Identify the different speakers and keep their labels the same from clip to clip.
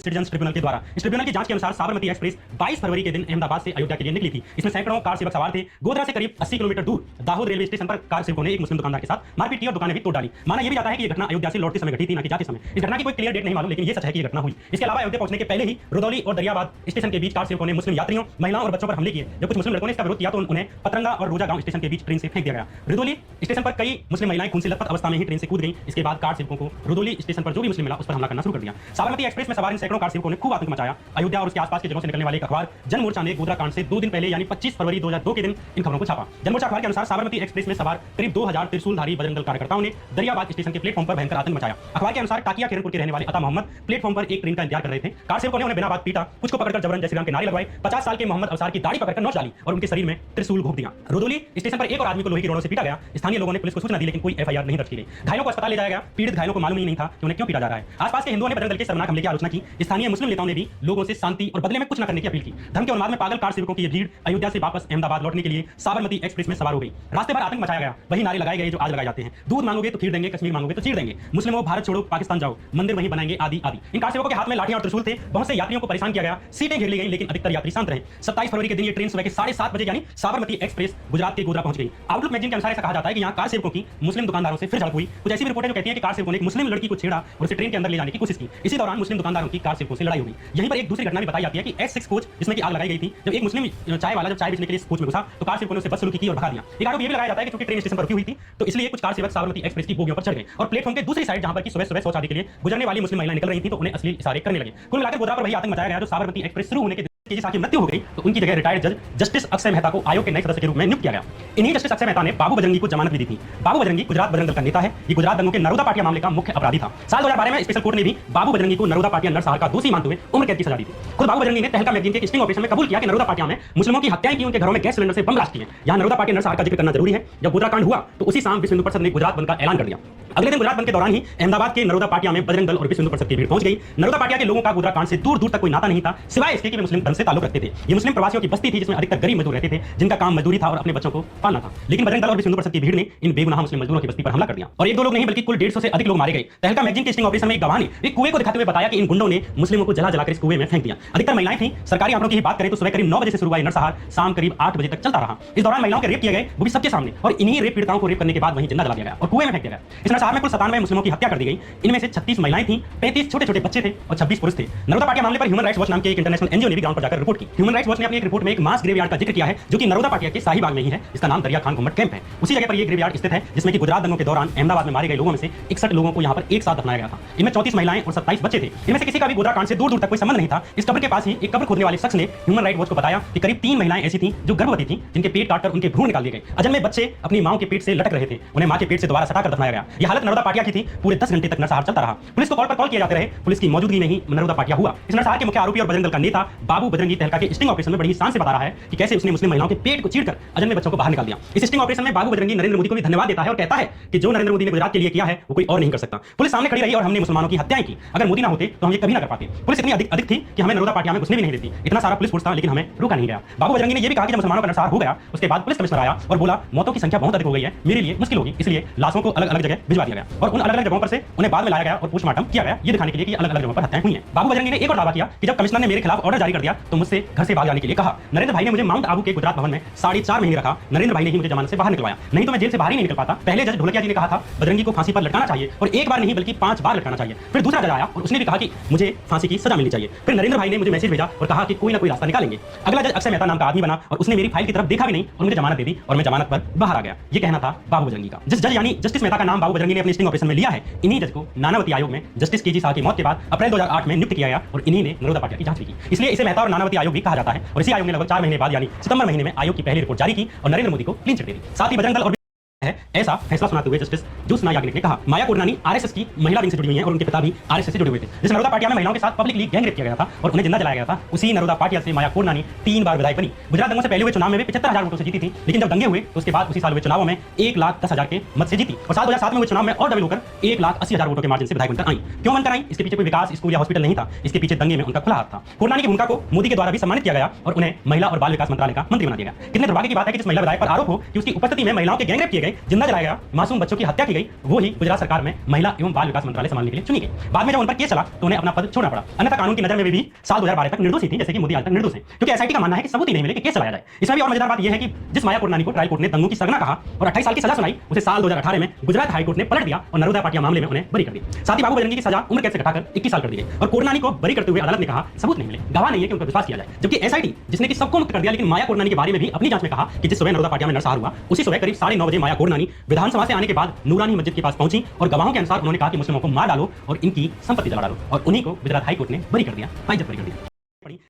Speaker 1: Citizens tribunal के द्वारा। इस ट्रिब्यूनल की जांच के अनुसार साबरमती एक्सप्रेस 22 फरवरी के दिन अहमदाबाद से अयोध्या के लिए निकली थी। इसमें सैकड़ों कार सेवक सवार थे। गोधरा से करीब 80 किलोमीटर दूर दाहोद रेलवे स्टेशन पर कार सेवकों ने एक मुस्लिम दुकानदार के साथ मारपीट की और दुकानें भी तोड़ डाली। माना यह भी जाता है कि यह घटना अयोध्या से लौटते समय घटी थी, न कि जाते समय। इस घटना की कोई क्लियर डेट नहीं मालूम, लेकिन यह सच है कि यह घटना हुई। इसके अलावा अयोध्या पहुंचने के पहले ही रुदौली और दरियाबाद स्टेशन के बीच कार सेवकों ने मुस्लिम यात्रियों, महिलाओं और बच्चों पर हमले किए। जब कुछ मुस्लिम लड़कों ने इसका विरोध किया तो उन्हें पतरंगा और रोजा गांव स्टेशन के बीच ट्रेन से फेंक दिया गया। रुदौली स्टेशन पर कई मुस्लिम महिलाएं खून से लथपथ अवस्था में ही ट्रेन से कूद गईं। इसके बाद कार सेवकों को रुदौली स्टेशन पर जो भी मुस्लिम मिला उस पर हमला करना शुरू कर दिया। साबरमती एक्सप्रेस में सवार इन सैकड़ों कार सेवकों ने खूब आतंक मचाया। अयोध्या और उसके आसपास के जगहों से निकलने वाले एक अखबार जनमोर्चा ने गोधरा कांड से 2 दिन पहले यानी 25 फरवरी 2002 के दिन इन खबरों को छापा। जनमोर्चा अखबार के अनुसार साबरमती एक्सप्रेस में सवार करीब 2000 त्रिशूलधारी बजरंग दल कार्यकर्ताओं ने दरियाबाद स्टेशन के प्लेटफॉर्म पर भयंकर आतंक मचाया। अखबार के अनुसार टाकिया किरणपुर के रहने वाले अता मोहम्मद प्लेटफॉर्म पर एक ट्रेन का इंतजार कर रहे थे। कार सेवकों ने उन्हें बिना बात पीटा, कुछ को पकड़कर जबरन जय श्री राम के नारे लगवाए। 50 साल के मोहम्मद अवसार की दाढ़ी पकड़कर नोच डाली और उनके शरीर में त्रिशूल घोंप दिया। रुदौली स्टेशन पर एक और आदमी को लोहे की रोड़ों से पीटा गया। स्थानीय लोगों ने पुलिस को सूचना दी, लेकिन कोई एफआईआर नहीं दर्ज की गई। घायलों को अस्पताल ले जाया गया। पीड़ित घायलों को मालूम ही नहीं था कि उन्हें क्यों पीटा जा रहा है। आसपास के हिंदुओं ने बजरंग दल के शर्मनाक हमले की आलोचना की। स्थानीय मुस्लिम नेताओं ने भी लोगों से शांति और बदले में कुछ न करने की अपील की। धर्म के उन्माद में पागल कार सेवकों की ये भीड़ अयोध्या से वापस अहमदाबाद लौटने के लिए साबरमती एक्सप्रेस में सवार हो गई। रास्ते भर आतंक मचाया गया। वही नारे लगाए गए जो आज लगाए जाते हैं। दूध मांगोगे तो खीर देंगे, कश्मीर मांगोगे तो चीर देंगे, मुस्लिमों भारत छोड़ो पाकिस्तान जाओ, मंदिर वहीं बनाएंगे, आदि आदि। इन कार सेवकों के हाथ में लाठियां और त्रिशूल थे। बहुत से यात्रियों को परेशान किया गया। सीटें घेर ली गई, लेकिन अधिकतर यात्री शांत रहे। 27 फरवरी के दिन ये ट्रेन सुबह के 7:30 बजे यानी साबरमती एक्सप्रेस गुजरात के गोधरा पहुंच गई। आउटलुक मैगजीन के अनुसार ऐसा कहा जाता है कि यहां कार सेवकों की मुस्लिम दुकानदारों से फिर झड़प हुई। कुछ ऐसी भी रिपोर्टें जो कहती हैं कि कार सेवकों ने एक मुस्लिम लड़की को छेड़ा और उसे ट्रेन के अंदर ले जाने की कोशिश की। इसी दौरान मुस्लिम दुकानदारों की कार सेवकों से लड़ाई हुई। यहीं पर एक दूसरी घटना भी बताई जाती है कि S6 कोच जिसमें की आग लगाई गई थी। जब एक मुस्लिम चाय वाला जब चाय बेचने के लिए कोच में घुसा तो कार सेवकों ने उसे बदसलूकी की और भगा दिया। एक आरोप ये भी लगाया जाता है कि चूंकि ट्रेन स्टेशन पर रुकी हुई थी तो इसलिए कुछ कार सेवक साबरमती एक्सप्रेस की बोगियों पर चढ़ गए और प्लेटफॉर्म के दूसरी साइड जहां पर की सुबह शौच आदि के लिए गुजरने वाली मुस्लिम महिलाएं निकल रही थी तो उन्हें अश्लील इशारे करने लगे। कुल मिलाकर गोधरा पर वही आतंक मचाया गया जो साबरमती एक्सप्रेस शुरू होने के जिस की मृत्यु हो गई तो उनकी जगह रिटायर्ड जज जस्टिस अक्षय मेहता को आयोग के नए सदस्य के रूप में नियुक्त किया गया। इन्हीं जस्टिस अक्षय मेहता ने बाबू बजरंगी को जमानत भी दी थी। बाबू बजरंगी गुजरात बजरंग दल का नेता है। ये गुजरात दंगों के नरोदा पाटिया मामले का मुख्य अपराधी था। साल 2012 में स्पेशल कोर्ट ने भी बाबू बजरंगी को नरोदा पाटिया नरसंहार का दोषी मानते हुए उम्र कैद की सजा दी थी। खुद बाबू बजरंगी ने तहलका मैगजीन के स्टिंग ऑपरेशन में कबूल किया कि नरोदा पाटिया में मुस्लिमों की हत्याएं की, उनके घरों में गैस सिलेंडर से बम ब्लास्ट किए। यहां नरोदा पाटिया नरसंहार का जिक्र करना जरूरी है। जब गोधरा कांड हुआ तो उसी शाम विश्व हिंदू परिषद ने गुजरात बंद का ऐलान कर दिया। अगले दिन गुजरात बंद के दौरान ही अहमदाबाद के नरोदा पाटिया में बजरंग दल और विश्व हिंदू परिषद की भीड़ पहुंच गई। नरोदा पाटिया के लोगों का गोधरा कांड से दूर दूर तक कोई नाता नहीं था, सिवाय इसके कि वे मुस्लिम धर्म से ताल्लुक रखते थे। ये मुस्लिम प्रवासियों की बस्ती थी जिसमें अधिकतर गरीब मजदूर रहते थे जिनका काम मजदूरी था और अपने बच्चों को पालना था। लेकिन बजरंग दल और विश्व हिंदू परिषद की भीड़ ने इन बेगुनाह मुस्लिम मजदूरों की बस्ती पर हमला कर दिया और एक दो लोग नहीं बल्कि कुल 150 से अधिक लोग मारे गए। तहलका मैगजीन के स्टिंग ऑपरेशन में एक गवाह ने एक कुएं को दिखाते हुए बताया कि इन गुंडों ने मुस्लिमों को जला जलाकर इस कुएं में फेंक दिया। अधिकतर महिलाएं थीं। सरकारी आंकड़ों की ही बात करें तो सुबह करीब 9 बजे से शुरू हुआ नरसंहार शाम करीब 8 बजे तक चलता रहा। इस दौरान महिलाओं के रेप किए गए, वो भी सबके सामने, और इन्हीं रेप पीड़िताओं को रेप करने के बाद वहीं जिंदा जला दिया गया और कुएं में फेंक दिया गया। इस नरसंहार में कुल 97 मुस्लिमों की हत्या कर दी गई। इनमें से 36 महिलाएं थीं, 35 छोटे छोटे बच्चे थे और 26 पुरुष थे। नरोदा पाटिया मामले पर ह्यूमन राइट्स वॉच नाम के एक इंटरनेशनल एनजीओ ने भी ग्राउंड पर जाकर रिपोर्ट की। ह्यूमन राइट्स वॉच ने अपनी एक रिपोर्ट में एक मास ग्रेवयार्ड का जिक्र किया है जो कि नरोदा पाटिया के शाहीबाग में ही है। इसका नाम दरिया खान घुम्मट कैंप है। उसी जगह पर यह ग्रेवयार्ड स्थित है जिसमें कि गुजरात दंगों के दौरान अहमदाबाद में मारे गए लोगों में से 61 लोगों को यहां पर एक साथ दफनाया गया था। इनमें 34 महिलाएं और 27 बच्चे थे। इनमें से किसी का भी गोधरा कांड से दूर दूर तक कोई संबंध नहीं था। इस कब्र के पास ही एक कब्र खोदने वाले शख्स ने ह्यूमन राइट्स वॉच को बताया कि करीब 3 महिलाएं ऐसी थीं जो गर्भवती थीं, जिनके पेट काटकर उनके भ्रूण निकाल दिए गए। अजन्मे में बच्चे अपनी मां के पेट से लटक रहे थे, उन्हें मां के पेट से दोबारा सटाकर दफनाया गया। यह हालत नरोदा पाटिया की थी। पूरे 10 घंटे तक नरसंहार चलता रहा। पुलिस को कॉल पर कॉल किए जाते रहे। पुलिस की मौजूदगी में ही नरोदा पाटिया हुआ। इस नरसंहार के मुख्य आरोपी और बजरंग दल का नेता बाबू बजरंगी तहलका के स्टिंग ऑपरेशन में बड़ी शान से बता रहा है कि कैसे उसने मुस्लिम महिलाओं के पेट को चीरकर अजन्मे बच्चों को बाहर निकाल दिया। इस स्टिंग ऑपरेशन में बाबू बजरंगी नरेंद्र मोदी को भी धन्यवाद देता है और कहता है कि जो नरेंद्र मोदी ने गुजरात के लिए किया है वो कोई और नहीं कर सकता। पुलिस सामने खड़ी रही और हमने मुसलमानों की हत्याएं की। अगर मोदी ना होते तो हम ये कभी ना कर पाते। पुलिस इतनी अधिक थी कि हमें नरोदा पाटिया में घुसने भी नहीं देती। इतना सारा पुलिस फोर्स था लेकिन हमें रोका नहीं गया। बाबू बजरंगी ने यह भी कहा कि जब मुसलमानों का नरसंहार हो गया उसके बाद पुलिस कमिश्नर आया और बोला मौतों की संख्या बहुत अधिक हो गई है, मेरे लिए मुश्किल होगी, इसलिए लाशों को अलग अलग जगह भिजवा दिया गया और उन अलग अलग जगहों पर से उन्हें बाद में लाया गया और पोस्टमार्टम किया गया, ये दिखाने के लिए कि अलग अलग जगहों पर हत्याएं हुई हैं। बाबू बजरंगी ने एक और दावा किया कि जब कमिश्नर ने मेरे खिलाफ ऑर्डर जारी कर दिया तो मुझसे घर से भाग जाने के लिए कहा। नरेंद्र भाई ने मुझे माउंट आबू के गुजरात भवन में 4.5 महीने रखा। नरेंद्र भाई ने ही मुझे जमानत से बाहर निकलवाया, नहीं तो मैं जेल से बाहर ही नहीं निकल पाता। पहले जज ढोलकिया जी ने कहा था बजरंगी को फांसी पर लटकाना चाहिए और एक बार नहीं बल्कि 5 बार लटकाना चाहिए। फिर दूसरा जज आया और उसने भी कहा कि मुझे फांसी की सजा मिलनी चाहिए। फिर नरेंद्र भाई ने मुझे मैसेज भेजा और कहा कि कोई ना कोई रास्ता निकालेंगे। अगला जज अक्षय मेहता नाम का आदमी बना और उसने मेरी फाइल की तरफ देखा भी नहीं और मुझे जमानत दे दी और मैं जमानत पर बाहर आ गया। ये कहना था बाबू बजरंगी का। जिस जज यानी जस्टिस मेहता का नाम बाबू बजरंगी ने अपने स्टिंग ऑपरेशन में लिया है, इन्हीं जज को नानावती आयोग में जस्टिस केजी शाह की मौत के बाद अप्रैल 2008 में नियुक्त किया गया और इन्हीं ने नरोदा पाटिया की जांच भी की। इसलिए इसे मेहता और नानावती आयोग भी कहा जाता है। और इसी आयोग ने लगभग 4 महीने बाद यानी सितंबर महीने में आयोग की पहली रिपोर्ट जारी की और नरेंद्र मोदी को क्लीन चिट दे दी। साथ ही बजरंग दल और है ऐसा फैसला सुनाते हुए जस्टिस ज्योत्सना याग्निक ने कहा माया कोडनानी आरएसएस की महिला विंग से जुड़ी हुई हैं और उनके पिता भी आरएसएस से जुड़े हुए थे। जिस नरोदा पाटिया में महिलाओं के साथ पब्लिकली गैंग रेप किया गया था और उन्हें जिंदा जलाया गया था, उसी नरोदा पाटिया से माया कोडनानी 3 बार विधायक बनी। गुजरात दंगों से पहले हुए चुनाव में भी 75,000 वोटों से जीती थी, लेकिन जब दंगे हुए तो उसके बाद उसी साल हुए चुनावों में 1,10,000 के मत से जीती और साल 2007 में हुए चुनाव में और डबल होकर 1,80,000 वोटों के मार्जिन से विधायक बनकर आई। क्यों बनकर आई? इसके पीछे कोई विकास स्कूल या हॉस्पिटल नहीं था, इसके पीछे दंगे में उनका खुला हाथ था। कोडनानी की भूमिका को मोदी के द्वारा भी सम्मानित किया गया और उन्हें महिला और बाल विकास मंत्रालय का मंत्री बना दिया गया। कितने दुर्भाग्य की बात है कि जिस महिला विधायक पर आरोप हो कि उसकी उपस्थिति में महिलाओं के गैंग रेप किए गए, जिंदा जलाया गया, मासूम बच्चों की हत्या की गई, वो ही गुजरात सरकार में महिला एवं बाल विकास मंत्रालय संभालने के लिए चुनी गई। बाद में जब उन पर केस चला तो उन्हें अपना पद छोड़ना पड़ा, अन्यथा कानून की नजर में भी साल 2012 तक निर्दोष ही थी, जैसे कि मोदी आज तक निर्दोष है, क्योंकि एसआईटी का मानना है कि सबूत ही नहीं मिले कि केस चलाया जाए। इसमें भी और मजेदार बात यह है कि जिस माया कोटनानी को ट्रायल कोर्ट ने दंगों की सरगना कहा और 28 साल की सजा सुनाई, उसे साल 2018 में गुजरात हाई कोर्ट ने पलट दिया और नरोदा पाटिया मामले में उन्हें बरी कर दिया। साथ ही बाबू बजरंगी की सजा उम्र कैद से घटाकर 21 साल कर दी गई और कोटनानी को बरी करते हुए अदालत ने कहा सबूत नहीं मिले, गवाह नहीं है कि उन पर विश्वास किया जाए। जबकि एसआईटी जिसने कि सबको मुक्त कर दिया, लेकिन माया कोटनानी के बारे में भी अपनी जांच में कहा कि जिस सुबह नरोदा पाटिया में नरसंहार हुआ, उसी सुबह करीब 9:30 बजे माया कोटनानी विधानसभा से आने के बाद नूरानी मस्जिद के पास पहुंची और गवाहों के अनुसार उन्होंने कहा कि मुस्लिमों को मार डालो और इनकी संपत्ति जला डालो, और उन्हीं को गुजरात हाई कोर्ट ने बरी कर दिया, बाइज्जत बरी कर दिया।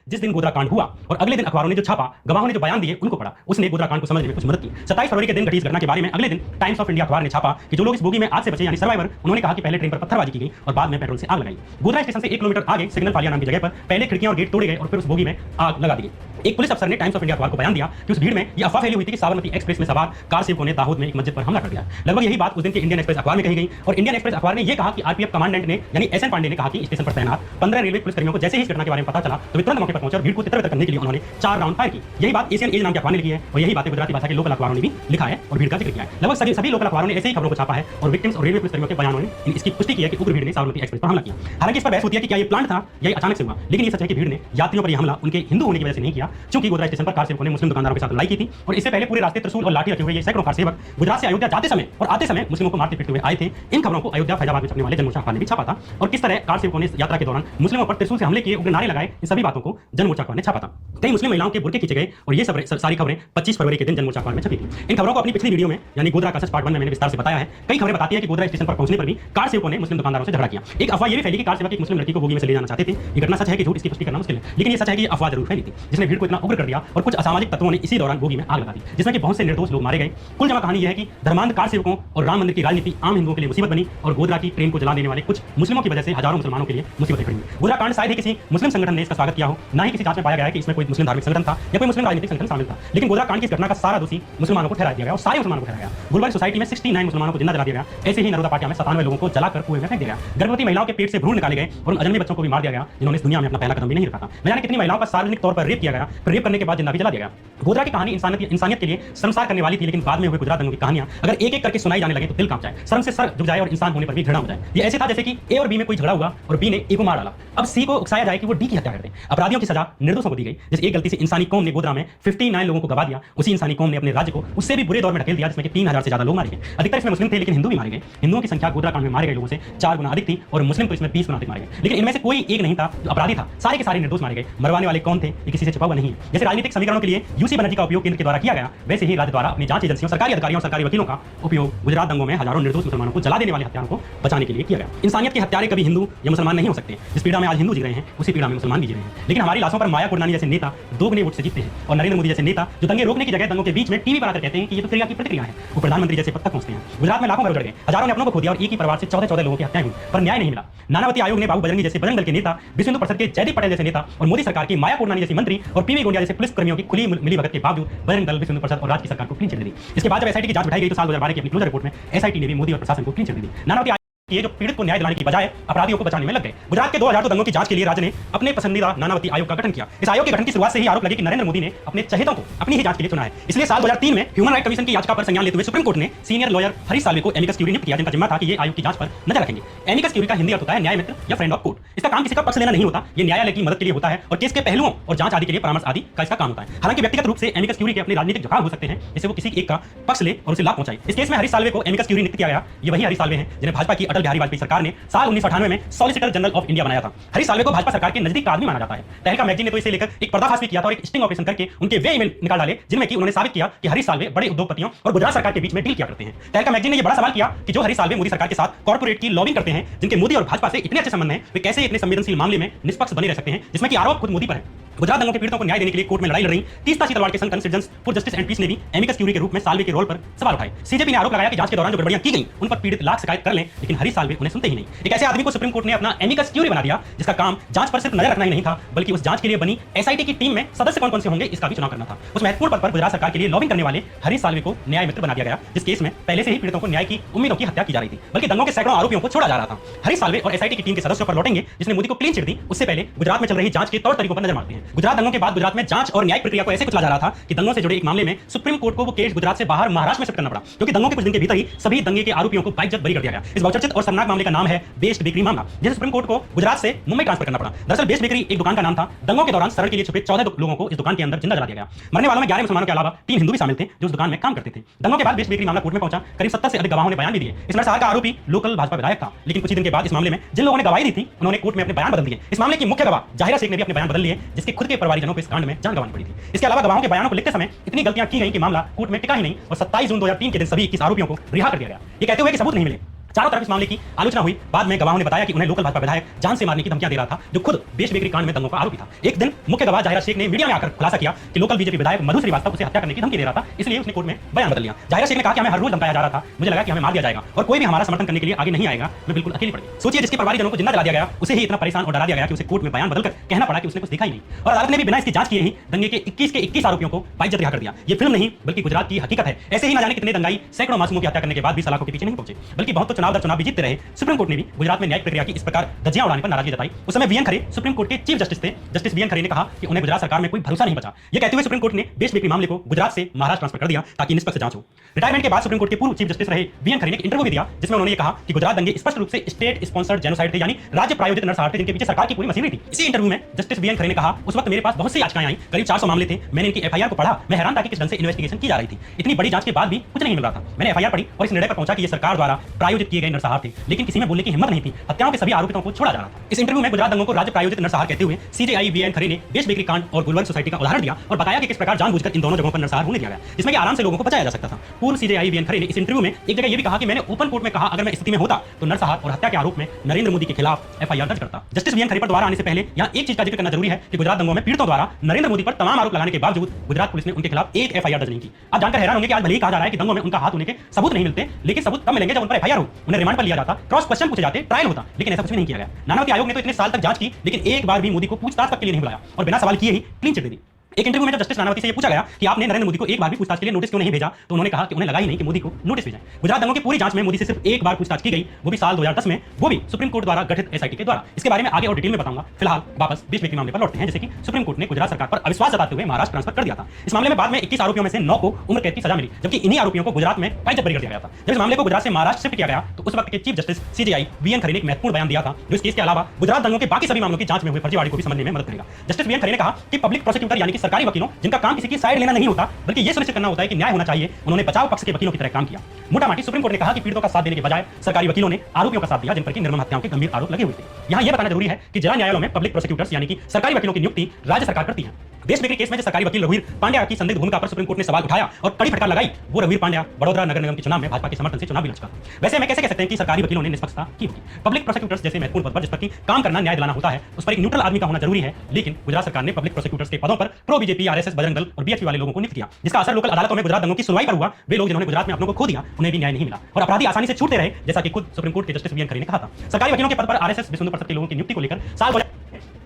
Speaker 1: जिस दिन गोधरा कांड हुआ और अगले दिन अखबारों ने जो छापा, गवाहों ने जो बयान दिए उनको पढ़ा, उसने गोधरा कांड को समझने में कुछ मदद की। 27 फरवरी के दिन घटी इस घटना के बारे में अगले दिन टाइम्स ऑफ इंडिया अखबार ने छापा कि जो लोग इस बोगी में आग से बचे यानी सर्वाइवर, उन्होंने कहा कि पहले ट्रेन पर पत्थरबाजी की गई और बाद में पेट्रोल से आग लगाई। गोधरा स्टेशन से 1 किलोमीटर आगे सिग्नल फालिया नाम की जगह पर पहले खिड़कियां और गेट तोड़े गए और फिर उस बोगी में आग लगा दी गई। एक पुलिस अफसर ने टाइम्स ऑफ इंडिया अखबार को बयान दिया कि उस भीड़ में यह अफवाह फैली हुई थी कि साबरमती एक्सप्रेस में सवार कार सेवकों ने दाहोद में एक मस्जिद पर हमला कर दिया। लगभग यही बात उस दिन के इंडियन एक्सप्रेस अखबार में कही गई और इंडियन एक्सप्रेस अखबार ने यह कहा कि आरपीएफ कमांडेंट ने यानी एसएन पांडे ने कहा कि स्टेशन पर तैनात 15 रेलवे पुलिसकर्मियों को जैसे ही इस घटना के बारे में पता चला तो वे तुरंत मौके पर पहुंचे और भीड़ को तितर-बितर करने के लिए उन्होंने 4 राउंड फायर की। यही बात एशियन एज नाम के अखबार ने लिखी है और यही बातें गुजराती भाषा के लोकल अखबारों ने भी लिखा है और भीड़ का जिक्र किया है। लगभग सभी लोकल अखबारों ने ऐसे ही खबरों को छापा है और विक्टिम्स और रेलवे पुलिसकर्मियों के बयानों ने इसकी पुष्टि की है कि उग्र भीड़ ने साबरमती एक्सप्रेस पर हमला किया। हालांकि इस पर बहस होती है कि क्या ये प्लान था या अचानक से हुआ, लेकिन ये सच है कि भीड़ ने यात्रियों पर यह हमला उनके हिंदू होने की वजह से नहीं किया, क्योंकि गोधरा स्टेशन पर कार सेवकों ने मुस्लिम दुकानदारों के साथ लड़ाई की थी और इससे पहले पूरे रास्ते त्रिशूल और लाठी रखे हुए ये सैकड़ों कार सेवक गुजरात से अयोध्या जाते समय और आते समय मुस्लिमों को मारते पीटते हुए आए थे। इन खबरों को अयोध्या फैजाबाद में छपने वाले जनमोर्चा अखबार ने भी छापा था और किस तरह कार सेवकों ने यात्रा के दौरान मुस्लिमों पर त्रिशूल से हमले किए, उग्र नारे लगाए, इन सभी बातों को जनमोर्चा अखबार ने छापा था। कई मुस्लिम महिलाओं के बुरके खींचे गए और ये सारी खबरें 25 फरवरी के दिन जनमोर्चा अखबार में छपी थी। इन खबरों को अपनी पिछली वीडियो में यानी गोधरा का सच पार्ट 1 में मैंने विस्तार से बताया है। कई खबरें बताती है कि गोधरा स्टेशन पर पहुंचने पर भी कार सेवकों ने मुस्लिम दुकानदारों से झगड़ा किया। एक अफवाह ये भी फैली कि कार सेवक एक मुस्लिम लड़की को बोगी में से ले जाना चाहते थे। ये घटना सच है कि झूठ, इसकी पुष्टि करना मुश्किल है, लेकिन ये सच है कि अफवाह जरूर फैली थी जिसने भीड़ को इतना उग्र कर दिया और कुछ असामाजिक तत्वों ने इसी दौरान बोगी में आग लगा दी, जिसमें कि बहुत से निर्दोष लोग मारे गए। कुल जमा कहानी यह है कि धर्मांध कार सेवकों और राम मंदिर की राजनीति आम हिंदुओं के लिए मुसीबत बनी और गोधरा की ट्रेन को जला देने वाले कुछ मुस्लिमों की वजह से हजारों मुसलमानों के लिए मुसीबतें खड़ी हुई। गोधरा कांड शायद ही किसी मुस्लिम संगठन ने इसका स्वागत किया हो, ना ही किसी जांच में पाया गया है कि इसमें कोई मुस्लिम धार्मिक संगठन था या कोई मुस्लिम राजनीतिक संगठन शामिल था, लेकिन गोधरा कांड की इस घटना का सारा दोषी मुसलमानों को ठहरा दिया गया और सारे मुसलमानों को ठहराया गया। गुलबर्ग सोसाइटी में 69 मुसलमानों को जिंदा जला दिया गया। ऐसे ही नरोदा पाटिया में 97 लोगों को जलाकर कुएं में फेंक दिया गया। गर्भवती महिलाओं के पेट से भ्रूण निकाले गए और उन अजन्मे बच्चों को भी मार दिया गया जिन्होंने इस दुनिया में अपना पहला कदम भी नहीं रखा था। न जाने कितनी महिलाओं का सार्वजनिक तौर पर रेप किया गया, फिर रेप करने के बाद जिंदा भी जला दिया गया। गोधरा की कहानी इंसानियत के लिए शर्मसार करने वाली थी, लेकिन बाद में हुए गुजरात दंगों की कहानियां अगर एक एक करके सुनाई जाने लगे तो दिल कांप जाए, शर्म से सर झुक जाए और इंसान होने पर भी घृणा हो जाए। ये ऐसे था जैसे कि ए और बी में कोई झगड़ा हुआ और बी ने ए को मार डाला, अब सी को उकसाया जाए कि वो डी की हत्या कर दे। अपराधियों की सजा निर्दोषों को दी गई। जिस एक गलती से इंसानी कौम ने गोधरा में 59 लोगों को गवा दिया, उसी इंसानी कौम ने अपने राज्य को उससे भी बुरे दौर में ढकेल दिया जिसमें 3000 से ज्यादा लोग मारे गए। अधिकतर इसमें मुस्लिम थे, लेकिन हिंदू भी मारे गए। हिंदुओं की संख्या गोधरा कांड में मारे गए लोगों से 4 गुना अधिक थी और मुस्लिम पुलिस में 20 गुना अधिक मारे गए। लेकिन इनमें से कोई एक नहीं था जो अपराधी था, सारे के सारे निर्दोष मारे गए। मरवाने वाले कौन थे ये किसी से छिपा हुआ नहीं है। जैसे राजनीतिक समीकरणों के लिए यूसी बनर्जी का उपयोग केंद्र के द्वारा किया गया, वैसे ही राज्य द्वारा अपनी जांच एजेंसियों, सरकारी अधिकारियों और सरकारी वकीलों का उपयोग गुजरात दंगों में हजारों निर्दोष मुसलमानों को जला देने वाले हत्यारों को बचाने के लिए किया गया। इंसानियत के हत्यारे कभी हिंदू या मुसलमान नहीं हो सकते। जिस पीड़ा में आज हिंदू जी रहे हैं उसी पीड़ा में मुसलमान भी जी रहे हैं। लेकिन हमारी लाशों पर माया कोटनानी जैसे नेता दोगुने वोट से जीतते हैं और नरेंद्र मोदी जैसे नेता जो दंगे रोकने की जगह दंगों के बीच में टीवी पर आकर कहते हैं कि ये तो क्रिया की प्रतिक्रिया है, वो प्रधानमंत्री जैसे पद तक पहुंचते हैं। गुजरात में लाखों घर उजड़ गए, हजारों ने अपनों को खो दिया और एक ही परिवार से 14 लोगों की हत्याएं हुई, पर न्याय नहीं मिला। नानावती आयोग ने बाबू बजरंगी जैसे बजरंग दल के नेता, विश्व हिंदू परिषद के जयदीप पटेल जैसे नेता और मोदी सरकार की माया कोटनानी जैसी मंत्री और पीवी गोंडिया जैसे पुलिस कर्मियों की खुली मिलीभगत के बावजूद बजरंग दल, विश्व हिंदू परिषद और राज्य की सरकार को क्लीन चिट दी। इसके बाद जब एसआईटी की जांच बढ़ाई गई तो साल 2012 की अपनी क्लोजर रिपोर्ट में एसआईटी ने भी मोदी और प्रशासन को क्लीन चिट दी। नानावती ये जो पीड़ित को न्याय दिलाने की बजाय अपराधियों को बचाने में लग गए। गुजरात के 2002 दंगों की जांच के लिए राज्य ने अपने पसंदीदा नानावती आयोग का गठन किया। इस आयोग के गठन की शुरुआत से ही आरोप लगे कि नरेंद्र मोदी ने अपने चहेतों को अपनी ही जांच के लिए चुना है। इसलिए साल 2003 में ह्यूमन राइट कमीशन की याचिका पर संज्ञान लेते हुए सुप्रीम कोर्ट ने सीनियर लॉयर हरीश साल्वे को एमिकस क्यूरी नियुक्त किया, जिनका जिम्मा था कि ये आयोग की जांच पर नजर रखेंगे। एमिकस क्यूरी का हिंदी अर्थ होता है न्याय मित्र या फ्रेंड ऑफ कोर्ट। इसका काम किसी का पक्ष लेना नहीं होता, ये न्यायालय की मदद के लिए होता है और केस के पहलुओं और जांच आदि के लिए परामर्श आदि का इसका काम होता है। हालांकि व्यक्तिगत रूप से एमिकस क्यूरी के अपने राजनीतिक झुकाव हो सकते हैं, जिससे वो किसी एक का पक्ष ले और उसे लाभ पहुंचाए। इस केस में हरीश साल्वे को एमिकस क्यूरी नियुक्त किया गया। ये वही हरीश साल्वे हैं जिन्हें भाजपा की अटल बिहारी वाजपेयी सरकार ने साल 1998 में सॉलिसिटर जनरल ऑफ इंडिया बनाया था। हरीश साल्वे को भाजपा सरकार के नजदीक का आदमी माना जाता है। तहलका मैगजीन ने तो इसे लेकर एक पर्दाफाश भी किया था और एक स्टिंग ऑपरेशन करके उनके वे ईमेल निकाल डाले जिनमें कि उन्होंने साबित किया कि हरीश साल्वे बड़े उद्योगपतियों और गुजरात सरकार के बीच में डील किया करते हैं। तहलका मैगजीन ने यह बड़ा सवाल किया कि जो हरीश साल्वे मोदी सरकार के साथ कॉर्पोरेट की लॉबिंग करते हैं, जिनके मोदी और भाजपा से इतने अच्छे संबंध हैं, वे कैसे इतने संवेदनशील मामले में निष्पक्ष बने रह सकते हैं जिसमें कि आरोप खुद मोदी पर है। गुजरात दंगों के पीड़ितों को न्याय देने के लिए कोर्ट में लड़ाई लड़ रही तीस्ता सीतलवाड़ के संघ citizens for justice and peace ने भी एमिकस क्यूरी के रूप में साल्वे के रोल पर सवाल उठाए। सीजेपी ने आरोप लगाया कि जांच के दौरान जो गड़बड़ियां की गई उन पर पीड़ित लाख शिकायत कर लें, लेकिन हरीश साल्वे उन्हें सुनते ही नहीं। एक ऐसे आदमी को सुप्रीम कोर्ट ने अपना एमिकस क्यूरी बना दिया जिसका काम जांच पर सिर्फ नजर रखना ही नहीं था, बल्कि उस जांच के लिए बनी एसआईटी की टीम में सदस्य कौन कौन से होंगे इसका भी चुनाव करना था। उस महत्वपूर्ण पद पर गुजरात सरकार के लिए लॉबिंग करने वाले हरीश साल्वे को न्याय मित्र बना दिया गया, जिस केस में पहले से ही पीड़ितों को न्याय की उम्मीदों की हत्या की जा रही थी, बल्कि दंगों के सैकड़ों आरोपियों को छोड़ा जा रहा था। हरीश साल्वे और एसआईटी की टीम के सदस्यों पर लौटेंगे जिसने मोदी को क्लीन चिट दी, उससे पहले गुजरात में चल रही जांच के तौर तरीकों पर नजर मारते हैं। गुजरात दंगों के बाद गुजरात में जांच और न्यायिक प्रक्रिया को ऐसे कुचला जा रहा था कि दंगों से जुड़े एक मामले में सुप्रीम कोर्ट को वो केस गुजरात से बाहर महाराष्ट्र में शिफ्ट करना पड़ा, क्योंकि दंगों के कुछ दिन के भीतर ही सभी दंगे के आरोपियों को बाइज्जत बरी कर दिया गया। इस बहुचर्चित और शर्मनाक मामले का नाम है बेस्ट बेकरी मामला, जिसे सुप्रीम कोर्ट को गुजरात से मुंबई ट्रांसफर करना पड़ा। दरअसल बेस्ट बेकरी एक दुकान का नाम था। दंगों के दौरान शरण के लिए छुपे 14 लोगों को इस दुकान के अंदर जिंदा जला दिया गया। मरने वालों में 11 मुसलमानों के अलावा 3 हिंदू भी शामिल थे जो उस दुकान में काम करते थे। दंगों के बाद बेस्ट बेकरी मामला कोर्ट में पहुंचा। करीब 70 से अधिक गवाहों ने बयान भी दिए। इस नरसंहार का आरोपी लोकल भाजपा विधायक था, लेकिन कुछ ही दिन के बाद इस मामले में जिन लोगों ने गवाही दी थी उन्होंने कोर्ट में अपने बयान बदल दिए। इस मामले की मुख्य गवाह जाहिरा शेख ने भी अपने बयान बदल लिए, जिसके खुद के परिवारजनों को इस कांड में जान गंवानी पड़ी थी। इसके अलावा गवाहों के बयानों को लिखते समय इतनी गलतियां की गई कि मामला कोर्ट में टिका ही नहीं और 27 जून 2003 के दिन सभी 21 आरोपियों को रिहा कर दिया गया, ये कहते हुए कि सबूत नहीं मिले। चारों तरफ इस मामले की आलोचना हुई। बाद में गवाहों ने बताया कि उन्हें लोकल भाजपा विधायक जान से मारने की धमकियां दे रहा था, जो खुद बेस्ट बेकरी कांड में दंगों का आरोपी था। एक दिन मुख्य गवाह जाहिरा शेख ने मीडिया में आकर खुलासा किया कि लोकल बीजेपी विधायक मधु श्रीवास्तव उसे हत्या करने की धमकी दे रहा था, इसलिए उसने कोर्ट में बयान बदल लिया। जाहिरा शेख ने कहा कि हमें हर रोज धमकाया जा रहा था, मुझे लगा कि हमें मार दिया जाएगा और कोई भी हमारा समर्थन करने के लिए आगे नहीं आएगा, मैं बिल्कुल अकेली पड़ गई। सोचिए, जिसके परिवारजनों को जिंदा जला दिया गया उसे ही इतना परेशान और डरा दिया गया कि उसे कोर्ट में बयान बदलकर कहना पड़ा कि उसने कुछ देखा ही नहीं। और अदालत ने भी बिना इसकी जांच किए ही दंगे के 21 आरोपियों को बाइज्जत रिहा कर दिया। ये फिल्म नहीं बल्कि गुजरात की हकीकत है। ऐसे ही न जाने कितने दंगाई सैकड़ों मासूमों की हत्या करने के बाद भी सलाखों के पीछे नहीं पहुंचे, बल्कि बहुत तो चुनाव दर चुनाव भी जीतते रहे। सुप्रीम कोर्ट ने भी गुजरात में न्यायिक प्रक्रिया की इस प्रकार धज्जियां उड़ाने पर नाराजगी जताई। उस समय वीएन खरे सुप्रीम कोर्ट के चीफ जस्टिस थे। जस्टिस वीएन खरे ने कहा कि उन्हें गुजरात सरकार में कोई भरोसा नहीं बचा। ये कहते हुए सुप्रीम कोर्ट ने बेस्ट बेकरी मामले को गुजरात से महाराष्ट्र ट्रांसफर कर दिया ताकि निष्पक्ष जांच हो। रिटायरमेंट के बाद सुप्रीम कोर्ट के पूर्व चीफ जस्टिस रहे वीएन खरे ने एक इंटरव्यू भी दिया, जिसमें उन्होंने कहा कि गुजरात दंगे स्पष्ट रूप से स्टेट स्पॉन्सर्ड जेनोसाइड थे, यानी राज्य प्रायोजित नरसंहार थे जिनके पीछे सरकार की पूरी मशीनरी थी। इसी इंटरव्यू में जस्टिस वीएन खरे ने कहा, उस वक्त मेरे पास बहुत सी याचिकाएं आई, करीब 400 मामले थे। मैंने इनकी एफआईआर को पढ़ा, मैं हैरान था कि किस ढंग से इन्वेस्टिगेशन की जा रही थी। इतनी बड़ी जांच के बाद भी कुछ नहीं मिल रहा था। मैंने एफआईआर पढ़ी और इस निर्णय पर पहुंचा कि ये सरकार द्वारा प्रायोजित किए गए नरसंहार थे, लेकिन किसी में बोलने की हिम्मत नहीं थी। हत्याओं के सभी आरोपितों को छोड़ा जा रहा था। इस इंटरव्यू में गुजरात दंगों को राज्य प्रायोजित नरसंहार कहते हुए सीजेआई वीएन खरे ने बेस्ट बेकरी कांड और गुलवर्ग सोसाइटी का उदाहरण दिया और बताया कि किस प्रकार जानबूझकर इन दोनों जगहों पर नरसंहार होने दिया गया, जिसमें कि आराम से लोगों को बचाया जा सकता था। पूर्व सीजेआई वीएन खरे ने इस इंटरव्यू में एक जगह यह भी कहा कि मैंने ओपन कोर्ट में कहा अगर मैं स्थिति में होता तो नरसंहार और हत्या के आरोप में नरेंद्र मोदी के खिलाफ एफआईआर दर्ज करता। जस्टिस वीएन खरे पर दोबारा आने से पहले यहां एक चीज का जिक्र करना जरूरी है कि गुजरात दंगों में पीड़ितों द्वारा नरेंद्र मोदी पर तमाम आरोप लगाने के बावजूद गुजरात पुलिस ने उनके खिलाफ एक एफआईआर दर्ज नहीं की। आप जानकर हैरान होंगे कि आज भले ही कहा जा रहा है कि दंगों में उनका हाथ होने के सबूत नहीं मिलते, लेकिन सबूत तब मिलेंगे जब उन पर एफआईआर हो, उन्हें रिमांड पर लिया जाता, क्रॉस क्वेश्चन पूछे जाते, ट्रायल होता, लेकिन ऐसा कुछ भी नहीं किया गया। नानावती आयोग ने तो इतने साल तक जांच की, लेकिन एक बार भी मोदी को पूछताछ तक के लिए नहीं बुलाया और बिना सवाल किए ही क्लीन चिट दे दी। एक इंटरव्यू में जब जस्टिस नानावती से ये पूछा गया कि आपने नरेंद्र मोदी को एक बार भी पूछताछ के लिए नोटिस क्यों नहीं भेजा, तो उन्होंने कहा कि उन्हें लगा ही नहीं कि मोदी को नोटिस भेजा। गुजरात दंगों की पूरी जांच में मोदी से सिर्फ एक बार पूछताछ की गई, वो भी साल 2010 में, वो भी सुप्रीम कोर्ट द्वारा गठित एसआईटी के द्वारा। इसके बारे में आगे और डिटेल में बताऊंगा। फिलहाल वापस बेस्ट बेकरी मामले पर लौटते हैं, जैसे कि सुप्रीम कोर्ट ने गुजरात सरकार पर अविश्वास जताते हुए महाराष्ट्र ट्रांसफर कर दिया था। इस मामले में बाद में 21 आरोपियों में से 9 को उम्र कैद की सजा मिली, जबकि इन्हीं आरोपियों को गुजरात में बाइज्जत बरी कर दिया गया था। जब इस मामले को गुजरात से महाराष्ट्र शिफ्ट किया गया तो उस वक्त के चीफ जस्टिस सीजेआई वीएन खरे ने एक महत्वपूर्ण बयान दिया था, जो इस केस के अलावा गुजरात दंगों के बाकी सभी मामलों की जांच में हुए फर्जीवाड़े को भी समझने में मदद करेगा। जस्टिस वीएन खरे ने कहा कि पब्लिक प्रोसिक्यूटर यानी कि सरकारी वकीलों जिनका काम किसी की साइड लेना नहीं होता बल्कि यह सुनिश्चित करना होता है कि न्याय होना चाहिए, उन्होंने बचाव पक्ष के वकीलों की तरह काम किया। मोटा-मोटी सुप्रीम कोर्ट ने कहा कि पीड़ितों का साथ देने के बजाय सरकारी वकीलों ने आरोपियों का साथ दिया जिन पर कि निर्मम हत्याओं के गंभीर आरोप लगे हुए थे। यहां यह बताना जरूरी है कि जिला न्यायालयों में पब्लिक प्रोसिक्यूटर्स यानी कि सरकारी वकीलों की नियुक्ति राज्य सरकार करती है। बेस्ट बेकरी केस में जो सरकारी वकील रघुवीर पांड्या की संदिग्ध भूमिका पर सुप्रीम कोर्ट ने सवाल उठाया और कड़ी फटकार लगाई, वो रघुवीर पांड्या बड़ौदा नगर निगम के चुनाव में भाजपा के समर्थन से चुनाव भी लड़ चुका। वैसे मैं कैसे कह सकते हैं कि सरकारी वकीलों ने निष्पक्षता की होगी। पब्लिक प्रोसिक्यूटर्स जैसे महत्वपूर्ण पद पर जिस पर कि काम करना न्याय दिलाना होता है, उस पर एक न्यूट्रल आदमी का होना जरूरी है, लेकिन गुजरात सरकार ने पब्लिक प्रोसिक्यूटर्स के पदों पर pro BJP, RSS, Bajrang Dal और बीएचपी वाले लोगों को नियुक्त किया, जिसका असर लोकल अदालतों में गुजरात दंगों की सुनवाई पर हुआ। वे लोग जिन्होंने गुजरात में अपनों को खो दिया उन्हें भी न्याय नहीं मिला और अपराधी आसानी से छूटते रहे, जैसा कि खुद सुप्रीम कोर्ट के जस्टिस वीएन खरे ने कहा था। सरकारी वकीलों के पद पर आरएसएस विश्व हिंदू परिषद के लोगों की नियुक्ति को लेकर साल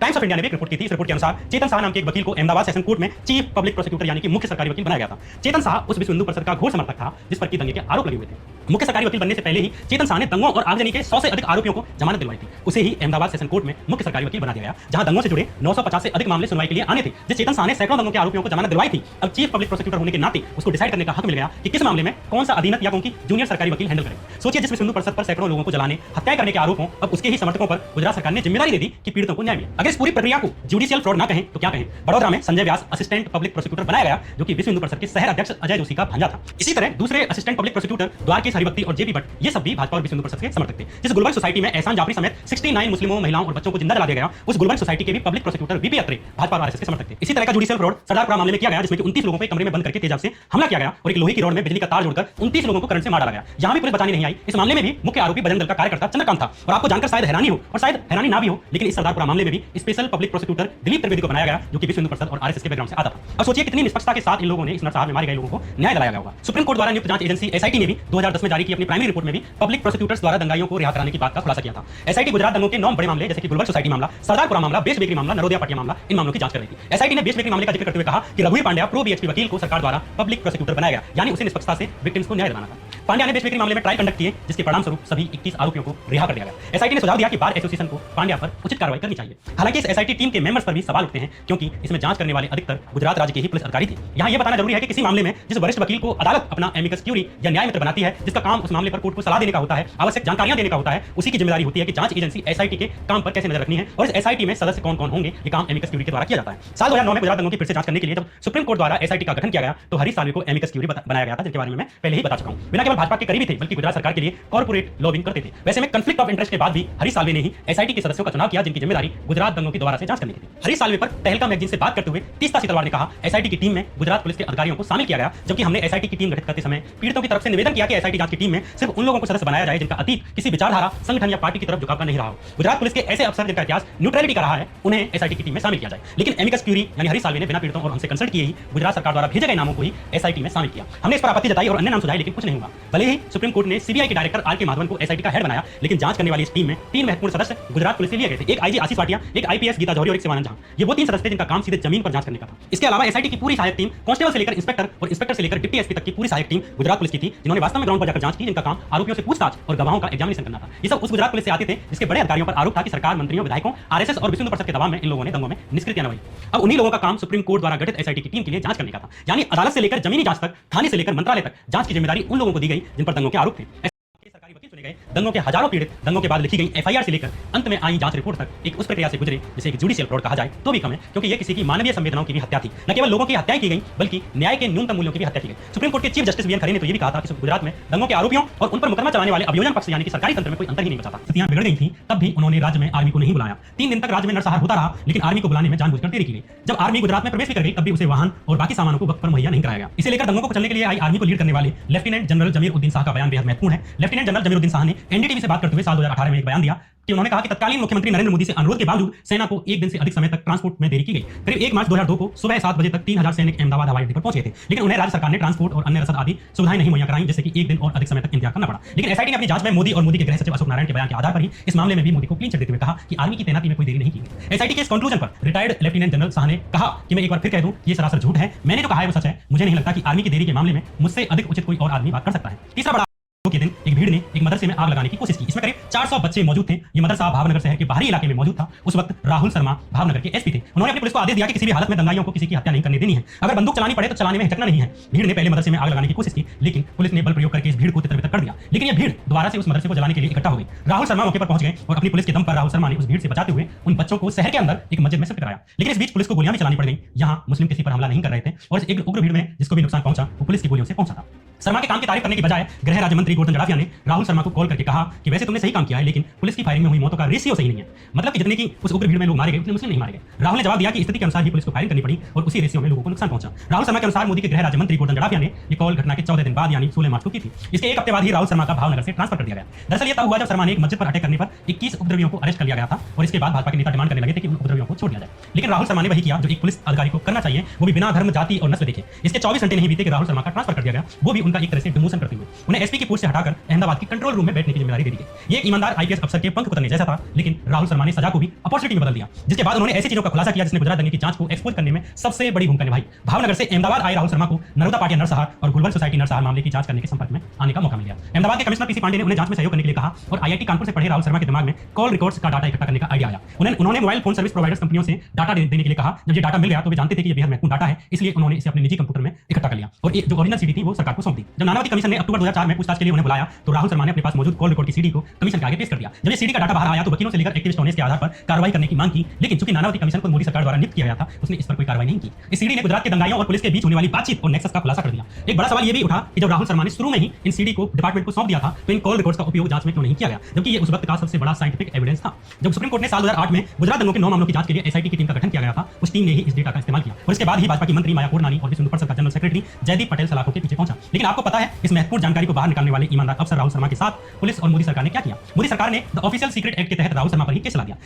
Speaker 1: टाइम्स ऑफ इंडिया ने भी एक रिपोर्ट की थी। इस रिपोर्ट के अनुसार चेतन साहा नाम के एक वकील को अहमदाबाद सेशन कोर्ट में चीफ पब्लिक प्रोसिक्यूटर यानी कि मुख्य सरकारी वकील बनाया गया था। चेतन साहा उस विश्व हिंदू परिषद का घोर समर्थक था जिस पर कि दंगे के आरोप लगे हुए थे। मुख्य सरकारी वकील बनने से पहले ही चेतन साहा ने दंगों और आगजनी के 100 से अधिक आरोपियों को जमानत दिलवाई थी। उसे ही अहमदाबाद सेशन कोर्ट में मुख्य सरकारी वकील बना दिया गया, जहां दंगों से जुड़े 950 से अधिक मामले सुनवाई के लिए आने थे। जिस चेतन साहा ने सैकड़ों दंगों के आरोपियों को जमानत दिलवाई थी, अब चीफ पब्लिक प्रोसिक्यूटर होने के नाते उसको डिसाइड करने का हक मिल गया कि किस मामले में कौन सा अधीनस्थ या कौन की जूनियर सरकारी वकील हैंडल करे। सोचिए, जिस विश्व हिंदू परिषद पर सैकड़ों लोगों को जलाने, हत्या करने के आरोप हों, अब उसके ही समर्थकों पर गुजरात सरकार ने जिम्मेदारी दे दी कि पीड़ितों को न्याय मिले। अगर इस पूरी प्रक्रिया को जुडिशियल फ्रॉड ना कहें तो क्या कहें। बड़ौदा में संजय व्यास असिस्टेंट पब्लिक प्रोसिक्यूटर बनाया गया, जो कि विश्व हिंदू परिषद के शहर अध्यक्ष अजय जोशी का भांजा था। इसी तरह दूसरे assistant public prosecutor Dwarkesh Haribhakti और जेपी भट्ट, ये सब भी भाजपा और विश्व हिंदू परिषद के समर्थक थे। जिस गुलबर्ग सोसाइटी में एहसान जाफरी समेत 69 मुस्लिमों, महिलाओं और बच्चों को जिंदा जला दिया गया, उस गुलबर्ग सोसाइटी के भी पब्लिक प्रोसिक्यूटर वीपी अत्रे भाजपा और आरएसएस के समर्थक थे। इसी तरह का जुडिशियल फ्रॉड सरदारपुरा मामले में किया गया, जिसमें 29 लोगों को कमरे में बंद करके तेजाब से हमला किया गया और एक लोहे की रॉड में बिजली का तार जोड़कर 29 लोगों को करंट से मार डाला गया। यहां भी पुलिस बचाने नहीं आई। इस मामले में भी मुख्य आरोपी बजरंग दल का कार्यकर्ता चंद्रकांत था। और आपको जानकर शायद हैरानी हो और शायद हैरानी ना भी हो, लेकिन इस सरदारपुरा मामले में भी special public prosecutor Dilip Trivedi को बनाया गया, जो कि विश्व हिंदू परिषद और आरएसएस के बैकग्राउंड से आता था। अब सोचिए कितनी निष्पक्षता के साथ इन लोगों ने इस नरसंहार में मारे गए लोगों को न्याय दिलाया गया होगा। सुप्रीम कोर्ट द्वारा नियुक्त जांच एजेंसी एसआईटी ने भी 2010 में जारी की अपनी प्राइमरी रिपोर्ट में भी पब्लिक प्रोसिक्यूटर्स द्वारा दंगाइयों को रिहा कराने की बात का खुलासा किया था। एसआईटी गुजरात दंगों के 9 बड़े मामले जैसे कि गुलबर्ग सोसाइटी मामला, सरदारपुरा मामला, बेस्ट बेकरी मामला, नरोदिया पटिया मामला, इन मामलों की जांच कर रही थी। एसआईटी ने बेस्ट बेकरी मामले का जिक्र करते हुए कहा कि रघुवीर पांड्या प्रो बीएचपी वकील को सरकार द्वारा पब्लिक प्रोसिक्यूटर बनाया गया, यानी उसे निष्पक्षता से विक्टिम्स को न्याय दिलाना था। पांड्या ने बेचबेकरी मामले में ट्रायल कंडक्ट किए, जिसके परिणाम स्वरूप सभी 21 आरोपियों को रिहा कर दिया गया। एसआईटी ने सुझाव दिया कि बार एसोसिएशन को पांड्या पर उचित कार्रवाई करनी चाहिए। हालांकि इस एसआईटी टीम के मेंबर्स पर भी सवाल उठते हैं, क्योंकि इसमें जांच करने वाले अधिकतर गुजरात राज्य के ही पुलिस अधिकारी थे। यहाँ यह बताना जरूरी है कि किसी मामले में जिस वरिष्ठ वकील को अदालत अपना एमिकस क्यूरी या न्याय मित्र बनाती है, जिसका काम उस मामले पर कोर्ट को सलाह देने का होता है, आवश्यक जानकारियां देने का होता है, उसी की जिम्मेदारी होती है कि जांच एजेंसी एसआईटी के काम पर कैसे नजर रखनी है और इस एसआईटी में सदस्य कौन कौन होंगे, ये काम एमिकस क्यूरी के द्वारा किया जाता है। साल 2009 में गुजरात दंगों की फिर से जांच करने के लिए जब सुप्रीम कोर्ट द्वारा एसआईटी का गठन किया गया, तो हरीश साल्वे को एमिकस क्यूरी बनाया गया था, जिनके बारे में मैं पहले ही बता चुका हूं। बिना केवल भाजपा के करीबी थे, बल्कि गुजरात सरकार के लिए कॉर्पोरेट लॉबिंग करते थे। वैसे में कॉन्फ्लिक्ट ऑफ इंटरेस्ट के बाद भी हरीश साल्वे ने ही एसआईटी के सदस्यों का चुनाव किया, जिनकी जिम्मेदारी गुजरात दंगों की दोबारा से जांच करने की थी। हरीश साल्वे पर तहलका मैगजीन से बात करते हुए तीस्ता सीतलवाड़ ने कहा, एसआईटी की टीम में गुजरात पुलिस के अधिकारियों को शामिल किया गया, जबकि हमने एसआईटी की टीम गठित करते समय पीड़ितों की तरफ से निवेदन किया कि एसआईटी जांच की टीम में सिर्फ उन लोगों को सदस्य बनाया जाए जिनका अतीत किसी विचारधारा, संगठन या पार्टी की तरफ झुकाव का नहीं रहा हो। गुजरात पुलिस के ऐसे अफसर जिनका इतिहास न्यूट्रलिटी का रहा है, उन्हें एसआईटी की टीम में शामिल किया जाए। लेकिन एमिकस क्यूरी यानी हरीश साल्वे ने बिना पीड़ितों और हमसे कंसल्ट किए ही गुजरात सरकार द्वारा भेजे गए नामों को ही एसआईटी में शामिल किया। हमने इस पर आपत्ति जताई और अन्य नाम सुझाए, लेकिन कुछ नहीं हुआ। भले ही सुप्रीम कोर्ट ने सीबीआई के डायरेक्टर आर के माधवन को एसआईटी का हेड बनाया, लेकिन जांच करने वाली इस टीम में 3 महत्वपूर्ण सदस्य गुजरात पुलिस से लिए गए थे। एक आईजी आशीष भाटिया, एक आईपीएस गीता जौहरी और एक शिवानंद झा। ये वो 3 सदस्य थे जिनका काम सीधे जमीन पर जांच करने का था। इसके अलावा एसआईटी की पूरी सहायक टीम, कांस्टेबल से लेकर इंस्पेक्टर और इंस्पेक्टर से लेकर डिप्टी एसपी तक की पूरी सहायक टीम गुजरात पुलिस की थी, जिन्होंने वास्तव में ग्राउंड पर जाकर जांच की, जिनका काम आरोपियों से पूछताछ और गवाहों का एग्जामिनेशन करना था। ये सब उस गुजरात पुलिस से आते थे जिसके बड़े अधिकारियों पर आरोप था कि सरकार, मंत्रियों, विधायकों, आरएसएस और विश्व हिंदू परिषद के दबाव में इन लोगों ने दंगों में निष्क्रियता निभाई। अब उन्हीं लोगों का काम सुप्रीम कोर्ट द्वारा गठित एसआईटी की टीम के लिए जांच करने का था। यानी अदालत से लेकर जमीनी जांच तक, थाने से लेकर मंत्रालय तक जांच की जिम्मेदारी उन लोगों को दी गई जिन पर दंगों के आरोप थे। सरकारी वकील चुने गए। दंगों के हजारों पीड़ित दंगों के बाद लिखी गई एफआईआर से लेकर अंत में आई जांच रिपोर्ट तक एक उस प्रक्रिया से गुजरे जिसे एक जुडिशियल फ्रॉड कहा जाए तो भी कम है, क्योंकि ये किसी की मानवीय संवेदनाओं की भी हत्या थी। न केवल लोगों की हत्याएं की गई, बल्कि न्याय के न्यूनतम मूल्यों की भी हत्या की गई। सुप्रीम कोर्ट के चीफ जस्टिस वीएन खरे ने तो ये भी कहा था कि गुजरात में दंगों के आरोपियों और उन पर मुकदमा चलाने वाले अभियोजन पक्ष यानी कि सरकारी तंत्र में कोई अंतर ही नहीं बचा था। स्थितियां बिगड़ गई थी, तब भी उन्होंने राज्य में आर्मी को नहीं बुलाया। 3 दिन तक राज्य में नरसंहार होता रहा, लेकिन आर्मी को बुलाने में जानबूझकर देरी की गई। जब आर्मी गुजरात में प्रवेश भी कर गई, तब भी उसे वाहन और बाकी सामानों को वक्त पर मुहैया नहीं कराया गया। इसे लेकर दंगों को कुचलने के लिए आई आर्मी को लीड करने वाले लेफ्टिनेंट जनरल जमीर उद्दीन शाह का बयान बेहद महत्वपूर्ण है। लेफ्टिनेंट जनरल जमीर उद्दीन शाह ने एनडीटीवी से बात करते हुए साल 2018 में एक बयान दिया कि उन्होंने कहा कि तत्कालीन मुख्यमंत्री नरेंद्र मोदी से अनुरोध के बावजूद सेना को 1 दिन से अधिक समय तक ट्रांसपोर्ट में देरी की गई। करीब 1 मार्च 2002 को सुबह 7 बजे तक 3000 सैनिक अहमदाबाद हवाई अड्डे पर पहुंचे थे, लेकिन उन्हें राज्य सरकार ने ट्रांसपोर्ट और अन्य रसद आदि सुविधाएं नहीं मुहैया कराई, जिससे कि 1 दिन और अधिक समय तक इंतजार करना पड़ा। लेकिन एसआईटी ने अपनी जांच में मोदी और मोदी के गृह सचिव अशोक नारायण के बयान के आधार पर ही इस मामले में भी मोदी को क्लीन चिट देते हुए कहा कि आर्मी की तैनाती में कोई देरी नहीं की गई। एसआईटी के इस कंक्लूजन पर रिटायर्ड लेफ्टिनेंट जनरल शाह ने कहा कि मैं एक बार फिर कह दूं, ये सरासर झूठ है। मैंने जो कहा है वो सच है। मुझे नहीं लगता कि आर्मी की देरी के मामले में मुझसे अधिक उचित कोई और आदमी बात कर सकता है। तीसरा बड़ा के दिन एक भीड़ ने एक मदरसे में आग लगाने की कोशिश की। इसमें करीब 400 बच्चे मौजूद थे। ये मदरसा भावनगर शहर के बाहरी इलाके में मौजूद था। उस वक्त राहुल शर्मा भावनगर के एसपी थे। उन्होंने अपनी पुलिस को आदेश दिया कि किसी भी हालत में दंगाइयों को किसी की हत्या नहीं करने देनी है। अगर बंदूक चलानी पड़े तो चलाने में हिचकना नहीं है। भीड़ ने पहले मदरसे में आग लगाने की कोशिश की, लेकिन पुलिस ने बल प्रयोग करके इस भीड़ को तितर-बितर कर दिया। लेकिन यह भीड़ दोबारा से उस मदरसे को जलाने के लिए इकट्ठा हो गई। राहुल शर्मा मौके पर पहुंच गए और अपनी पुलिस के दम पर राहुल शर्मा ने उस भीड़ से बचाते हुए उन बच्चों को शहर के अंदर एक मस्जिद में शिफ्ट कराया। लेकिन इस बीच पुलिस को गोलियां भी चलानी पड़ गई। यहाँ मुस्लिम किसी पर हमला नहीं कर रहे थे और इस उग्र भीड़ में जिसको भी नुकसान पहुंचा वो पुलिस की गोलियों से पहुंचा था। शर्मा के काम की तारीफ करने की बजाय गृह राज्य मंत्री गोवर्धन जड़ाफिया ने राहुल शर्मा को कॉल करके कहा कि वैसे तुमने सही काम किया है, लेकिन पुलिस की फायरिंग में हुई मौतों का रेशियो सही नहीं है। मतलब कि जितने की उस उग्र भीड़ में लोग मारे गए उतने मुस्लिम नहीं मारे गए। राहुल ने जवाब दिया कि स्थिति के अनुसार ही पुलिस को फायरिंग करनी पड़ी और उसी रेशियो में लोगों को नुकसान पहुंचा। राहुल शर्मा के अनुसार मोदी के गृह राज्य मंत्री गोवर्धन जड़ाफिया ने ये कॉल घटना के 14 दिन बाद यानी 16 मार्च को की थी। इसके 1 हफ्ते बाद ही राहुल शर्मा का भावनगर से ट्रांसफर कर दिया गया। दरअसल ये तब हुआ जब शर्मा ने एक मस्जिद पर अटैक करने पर 21 उपद्रवियों को अरेस्ट कर लिया गया था और इसके बाद भाजपा के नेता डिमांड करने लगे थे कि उन उपद्रवियों को छोड़ दिया जाए। लेकिन राहुल शर्मा ने वही किया जो एक पुलिस अधिकारी को करना चाहिए, वो भी बिना धर्म, जाति और नस्ल देखे। इसके 24 घंटे नहीं बीते कि राहुल शर्मा का ट्रांसफर कर दिया गया, वो भी उनका एक तरह से डिमोशन करते हुए। उन्हें एसपी की पोस्ट से हटाकर अहमदाबाद की कंट्रोल रूम में बैठने की जिम्मेदारी दे दी गई। ये एक ईमानदार आईपीएस अफसर के पंख कुतरने जैसा था, लेकिन राहुल शर्मा ने सजा को भी अपॉर्चुनिटी में बदल दिया, जिसके बाद उन्होंने ऐसी चीजों का खुलासा किया जिसने गुजरात दंगे की जांच को एक्सपोज करने में सबसे बड़ी भूमिका निभाई। भावनगर से अहमदाबाद आए राहुल शर्मा को नरोदा पाटिया नरसंहार और गुलबर्ग सोसाइटी नरसंहार मामले की जांच करने के संपर्क में आने का मौका मिल गया। अहमदाबाद के कमिश्नर पीसी पांडे ने उन्हें जांच में सहयोग करने के लिए कहा और आईआईटी कानपुर से पढ़े राहुल शर्मा के दिमाग में कॉल रिकॉर्ड्स का डाटा इकट्ठा करने का आइडिया आया। उन्होंने मोबाइल फोन सर्विस प्रोवाइडर्स कंपनियों से डाटा देने के लिए कहा। जब ये डाटा मिल गया तो वे जानते थे कि ये बेहद महत्वपूर्ण डाटा है, इसलिए उन्होंने इसे अपने निजी कंप्यूटर में इकट्ठा कर लिया और जो ओरिजिनल सीडी थी वो सरकार को सौंप दी। जब नानावती कमीशन ने अक्टूबर 2004 में पूछताछ के लिए उन्हें बुलाया तो राहुल शर्मा ने अपने पास मौजूद कॉल रिकॉर्ड की सीडी को कमीशन के आगे पेश कर दिया। जब ये सीडी का डाटा बाहर आया तो वकीलों से लेकर एक्टिविस्ट होने के आधार पर कार्रवाई करने की मांग की, लेकिन चूंकि नानावती कमीशन को मोदी सरकार द्वारा नियुक्त किया गया था, उसने इस पर कोई कार्रवाई नहीं की। इस सीडी ने गुजरात के दंगाइयों और पुलिस के बीच होने वाली बातचीत और नेक्सस का खुलासा कर दिया। एक बड़ा सवाल यह भी उठा कि जब राहुल शर्मा ने शुरू में ही इन सीडी को डिपार्टमेंट को सौंप दिया था तो इन कॉल रिकॉर्ड्स का उपयोग जांच में क्यों नहीं किया गया, जबकि ये उस वक्त का सबसे बड़ा साइंटिफिक एविडेंस था। जब सुप्रीम कोर्ट ने साल 2008 में गुजरात दंगों के 9 मामलों की जांच के लिए एसआईटी की टीम का गठन किया गया था, उस टीम ने ही इस डेटा का इस्तेमाल किया और इसके बाद ही भाजपा की मंत्री माया कोरनानी और विश्व हिंदू परिषद का जनरल सेक्रेटरी जयदीप पटेल सलाखों के पीछे पहुंचा। लेकिन आपको पता है इस महत्वपूर्ण जानकारी को बाहर निकालने वाले ईमानदार अफसर राहुल शर्मा के साथ पुलिस और मोदी सरकार ने क्या किया? मोदी सरकार ने द ऑफिशियल सीक्रेट एक्ट के तहत राहुल शर्मा पर ही केस चला दिया।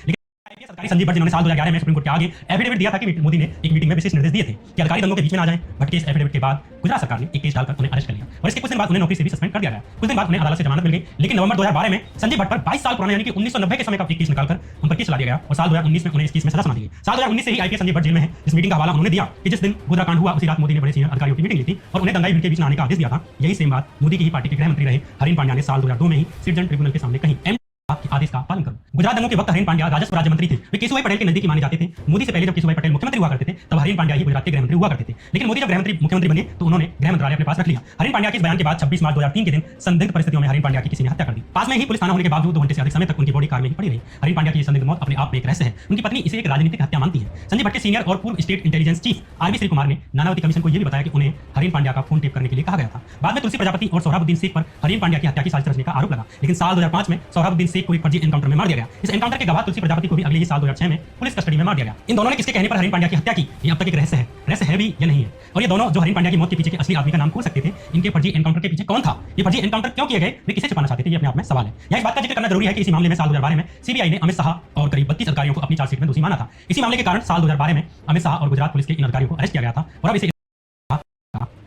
Speaker 1: अधिकारी संजीव भट्ट जिन्होंने साल 2011 में सुप्रीम कोर्ट के आगे एफिडेविट दिया था कि मोदी ने एक मीटिंग में विशेष निर्देश दिए थे कि अधिकारी दंगों के बीच में ना जाएं। भट्ट के इस एफिडेविट के बाद गुजरात सरकार ने एक केस डालकर उन्हें अरेस्ट कर लिया और इसके कुछ दिन बाद उन्हें नौकरी से भी सस्पेंड कर दिया गया। कुछ दिन बाद उन्हें अदालत से जमानत मिल गई, लेकिन नवंबर 2012 में संजीव भट्ट पर 22 साल पुराना यानी कि 1990 के समय का एक केस निकालकर उन पर केस चला दिया गया और साल 2019 में उन्हें इस केस में सजा सुना दी गई। साल 2019 से ही आईपीएस संजीव भट्ट जेल में है। इस मीटिंग का हवाला उन्होंने दिया कि जिस दिन गोधरा कांड हुआ उसी रात मोदी ने बड़े सीनियर अधिकारियों की मीटिंग ली थी और उन्हें दंगाई भीड़ के बीच आने का आदेश दिया था। यही सेम बात मोदी की ही पार्टी के गृह मंत्री रहे हरीन पांड्या ने साल 2002 में ही सिटीजन ट्रिब्यूनल के सामने कही आपके आदेश का पालन करो। गुजरात दंगों के वक्त हरीन पांड्या राजस्व राज्य मंत्री थे। वे केशुभाई पटेल के नजदीकी माने जाते थे। मोदी से पहले जब केशुभाई पटेल मुख्यमंत्री हुआ करते थे तब हरीन पांड्या ही गुजरात के गृह मंत्री हुआ करते थे, लेकिन मोदी जब मुख्यमंत्री बने तो उन्होंने गृह मंत्रालय अपने पास रख लिया। हरीन पांड्या के इस बयान के बाद 26 मार्च 2003 के दिन संदिग्ध परिस्थितियों में हरीन पांड्या की किसी ने हत्या कर दी। पास में ही पुलिस थाना होने के बावजूद 2 घंटे से अधिक समय तक उनकी बॉडी कार में ही पड़ी रही। हरीन पांड्या की संदिग्ध मौत अपने आप में एक रहस्य है। उनकी पत्नी इसे एक राजनीतिक हत्या मानती है। संजय भट्ट के सीनियर और पूर्व state intelligence chief R B Sree Kumar ने नानावती कमीशन को यह भी बताया कि उन्हें हरीन पांड्या का फोन टेप करने के लिए कहा गया था। बाद में तुलसी प्रजापति और सोहराबुद्दीन शेख पर हरीन पांड्या की हत्या की साजिश रचने का आरोप लगा, लेकिन साल 2005 में सोहराबुद्दीन शेख को एक फर्जी एनकाउंटर में मार दिया गया। इस एनकाउंटर के गवाह तुलसी प्रजापति को भी अगले ही साल 2006 में पुलिस कस्टडी में मार दिया गया। इन दोनों ने किसके कहने पर हरीन पांड्या की हत्या की, ये अब तक एक रहस्य है भी या नहीं है। और ये दोनों जो हरीन पांड्या की मौत के पीछे के असली आदमी का नाम खोल सकते थे, इनके फर्जी एनकाउंटर के पीछे कौन था, ये फर्जी एनकाउंटर क्यों किए गए, वे किसे छुपाना चाहते थे, ये अपने आप में सवाल है। यहाँ इस बात का जिक्र करना जरूरी है कि इसी मामले में साल 2012 में सीबीआई ने अमित शाह और करीब 32 अधिकारियों को अपनी चार्जशीट में दोषी माना था। इसी मामले के कारण साल 2012 में अमित शाह और गुजरात पुलिस के इन अधिकारियों को अरेस्ट किया गया था और अब इसे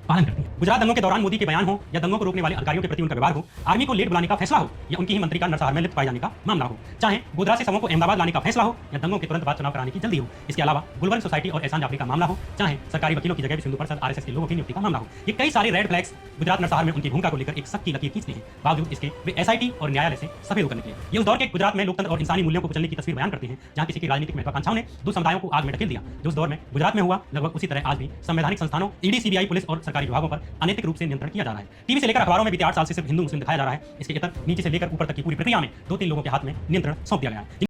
Speaker 1: पालन करती है। गुजरात दंगों के दौरान मोदी के बयान हो या दंगों को रोकने वाले अधिकारियों के प्रति उनका व्यवहार हो, आर्मी को लेट बुलाने का फैसला हो या उनकी ही मंत्री का नरसंहार में लिप्त पाए जाने का मामला हो, चाहे गोधरा से शवों को अहमदाबाद लाने का फैसला हो या दंगों के तुरंत बाद चुनाव कराने की जल्दी हो, इसके अलावा गुलबर्ग सोसाइटी और एहसान जाफरी का मामला हो, चाहे सरकारी वकीलों की जगह भी सिंधु परिषद आरएसएस के लोगों की नियुक्ति का मामला हो, ये कई सारे रेड फ्लैग्स गुजरात नरसंहार में उनकी भूमिका को लेकर एक सख्त लकीर खींचते हैं। बावजूद इसके वे एसआईटी और न्यायालय से सफेद करने के लिए ये उस दौर के गुजरात में लोकतंत्र और इंसानी मूल्यों को कुचलने की तस्वीर बयान करते हैं, जहां किसी की राजनीतिक महत्वाकांक्षाओं ने दो समुदायों को आग में ढकेल दिया। जो उस दौर में गुजरात में हुआ, लगभग उसी तरह आज भी संवैधानिक संस्थानों, ईडी, सीबीआई, पुलिस और सरकारी विभागों पर अनैतिक रूप से नियंत्रण किया जा रहा है। टीवी से लेकर अखबारों में बीते 8 साल से सिर्फ हिंदू मुस्लिम दिखाया जा रहा है। इसके इतर नीचे से लेकर ऊपर तक की पूरी प्रक्रिया में 2-3 लोगों के हाथ में नियंत्रण सौंप दिया गया है।